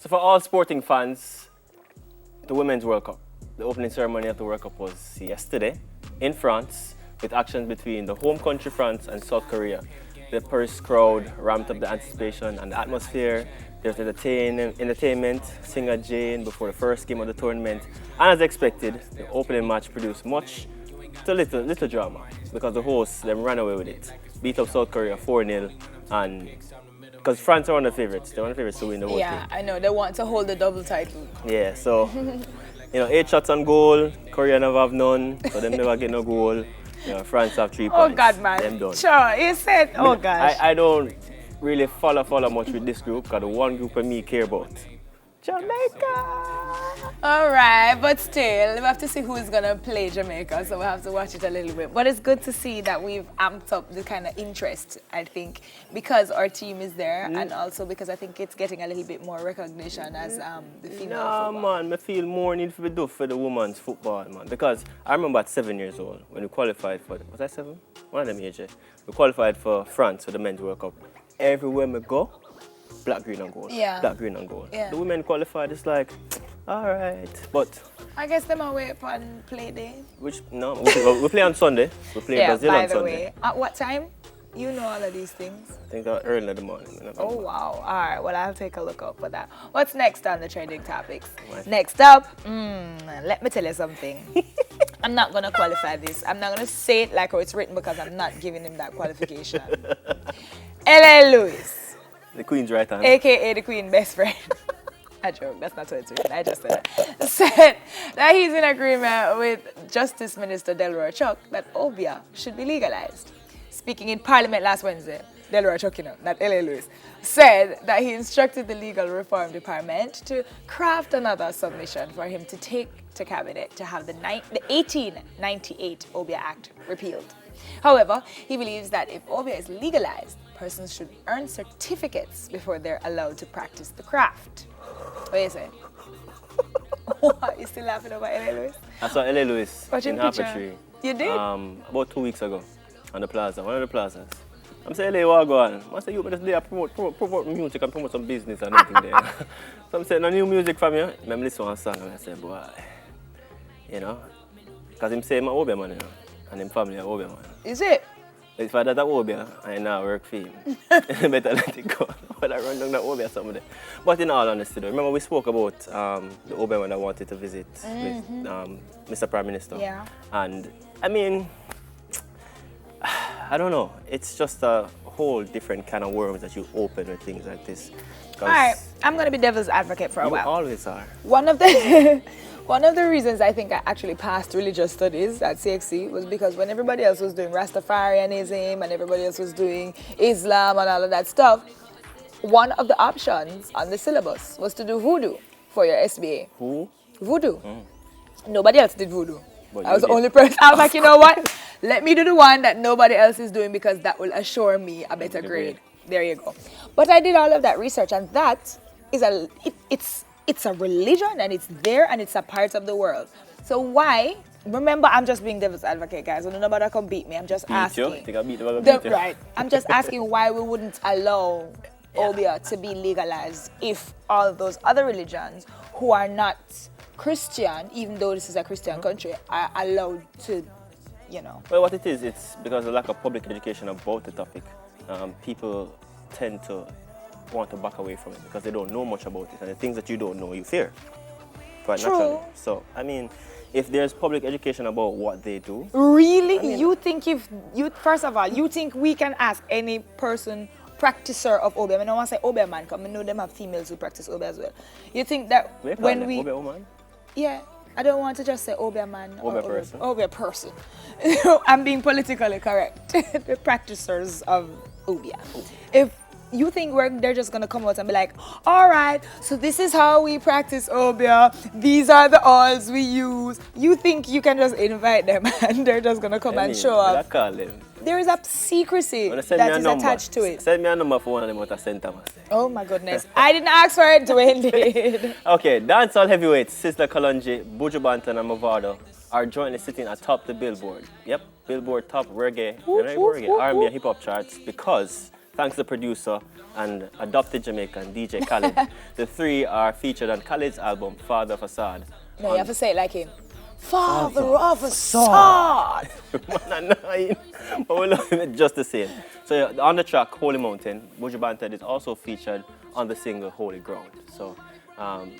So for all sporting fans, the Women's World Cup. The opening ceremony of the World Cup was yesterday in France, with actions between the home country France and South Korea. The Paris crowd ramped up the anticipation and the atmosphere. There's entertainment, singer Jane before the first game of the tournament. And as expected, the opening match produced much to little drama because the hosts them ran away with it. Beat up South Korea 4-0, and because France are one of the favorites. They're one of the favorites to win the whole thing. Yeah, I know. They want to hold the double title. Yeah, so 8 shots on goal. Korea never have none, so them never get no goal. France have 3 points. Oh God, man. Them done. Sure, you said, oh gosh. I don't really follow much with this group because the one group of me care about Jamaica. All right, but still, we have to see who's going to play Jamaica, so we have to watch it a little bit. But it's good to see that we've amped up the kind of interest, I think, because our team is there and also because I think it's getting a little bit more recognition as the female football. Man, I feel more need to be done for the women's football, man. Because I remember at 7 years old, when we qualified for, was I 7? One of them age, we qualified for France for the Men's World Cup. Everywhere we go, black, green and gold. Yeah. Black, green and gold. Yeah. The women qualified, it's like, all right. But I guess them are wait for play day. we play on Sunday. We play Brazil on Sunday. By the way, at what time? You know all of these things. I think early in the morning. Oh wow! All right, well I'll take a look up for that. What's next on the trending topics? Next up, let me tell you something. I'm not gonna qualify this. I'm not gonna say it like how it's written because I'm not giving him that qualification. L.A. Lewis, the Queen's right hand, aka the Queen best friend. I joke, that's not what it's written, I just said that. Said that he's in agreement with Justice Minister Delroy Chuck that Obeah should be legalized. Speaking in Parliament last Wednesday, Delroy Chuck, not L.A. Lewis, said that he instructed the Legal Reform Department to craft another submission for him to take to Cabinet to have the 1898 Obeah Act repealed. However, he believes that if Obeah is legalized, persons should earn certificates before they're allowed to practice the craft. What do you say? What? You still laughing about L.A. Lewis? I saw L.A. Lewis in Harper. You did? About 2 weeks ago on the plaza, one of the plazas. I'm saying, L.A., what go on? I say, you better there promote music and promote some business and everything there. So I'm saying, no new music from you. I listen to one song and I say, boy, because him say I'm Obeah man, and him family are Obeah man. Is it? If I do that Obeah, I now work for him. Better let it go. But I run down that Obeah somewhere. But in all honesty, though, remember we spoke about the Obeah when I wanted to visit with Mr. Prime Minister. Yeah. And I mean, I don't know. It's just a whole different kind of world that you open with things like this. All right, I'm going to be devil's advocate for a while. You always are. One of the reasons I think I actually passed religious studies at CXC was because when everybody else was doing Rastafarianism and everybody else was doing Islam and all of that stuff, one of the options on the syllabus was to do voodoo for your SBA. Who? Voodoo. Nobody else did voodoo. But I was the only person. I was like, you know what? Let me do the one that nobody else is doing because that will assure me a better grade. There you go. But I did all of that research, and that is it's a religion, and it's there, and it's a part of the world. So why? Remember, I'm just being devil's advocate, guys. So nobody can beat me. I'm just asking. Right. I'm just asking why we wouldn't allow Obeah to be legalized if all those other religions who are not Christian, even though this is a Christian country, are allowed to, Well, what it is, it's because of the lack of public education about the topic. People tend to want to back away from it because they don't know much about it, and the things that you don't know, you fear. Quite naturally. So, I mean, if there's public education about what they do. Really? You think first of all, you think we can ask any person, practicer of Obeah? I don't want to say Obeah man, because I know them have females who practice Obeah as well. You think that when we... Obeah woman? Yeah. I don't want to just say Obeah man. Obeah person. Obeah person. I'm being politically correct. The practicers of Obeah. If you think they're just going to come out and be like, all right, so this is how we practice Obeah. These are the alls we use. You think you can just invite them and they're just going to come and show up. There is a secrecy that is attached to it. Send me a number for one of them out of St. Thomas. Oh my goodness. I didn't ask for it, Dwayne did. Okay, dancehall heavyweights, Sister Kalonji, Buju Banton and Mavado are jointly sitting atop the Billboard. Yep, Billboard top reggae, R&B and hip-hop charts because thanks to producer and adopted Jamaican DJ Khalid. The three are featured on Khalid's album Father Facade. No, you have to say it like him. Father of a sword. Man, annoying. But we love it just the same. So yeah, on the track Holy Mountain, Buju Banton is also featured on the single Holy Ground. So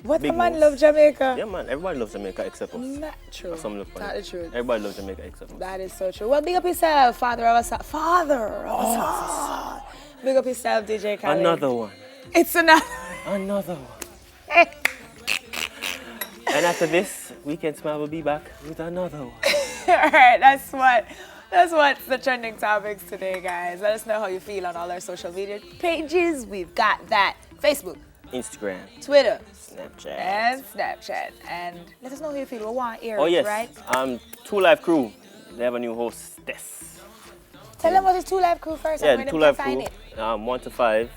What big a man moves. love Jamaica. Yeah, man, everybody loves Jamaica except us. Not true. Some look funny. Not the truth. Everybody loves Jamaica except us. That is so true. Well, big up yourself, Father of a sword. Father of a sword. Big up yourself, DJ Khaled. Another one. It's another. Another one. And after this, Weekend Smile will be back with another one. All right, that's what's the trending topics today, guys. Let us know how you feel on all our social media pages. We've got that Facebook, Instagram, Twitter, Snapchat. and Snapchat. And let us know how you feel. We want ears, Oh yes, right? Two Live Crew. They have a new hostess. Tell them what is 2 Live Crew first. Yeah, and the where Two they Live can Crew. find it. 1 to 5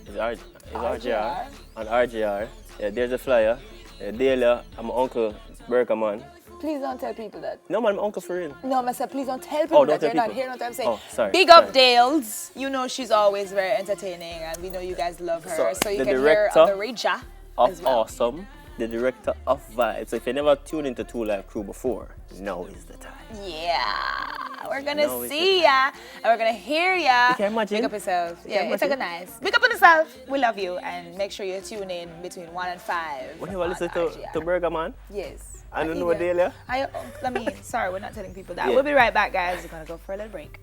is RJR. On RJR. Yeah, there's a flyer. Delia, I'm Uncle Bergerman. Please don't tell people that. No man, I'm Uncle for real. No, I said please don't tell people don't that tell you're not people. hearing what I'm saying. Oh, sorry. Big up sorry. Dales. You know she's always very entertaining, and we know you guys love her. So you the can hear director on the Reja Of as well. Awesome, the director of Vibes. So if you never tuned into Two Live Crew before, now is the time. Yeah, we're gonna No, it's see ya, and we're gonna hear ya. You can imagine. Big up yourself. You Yeah, can it's a imagine. good nice. Big up on yourself. We love you, and make sure you tune in between 1 and 5. When you on listen RGR. to Bergerman, Yes. I don't know Delia. I mean, sorry, we're not telling people that. Yeah. We'll be right back, guys. We're gonna go for a little break.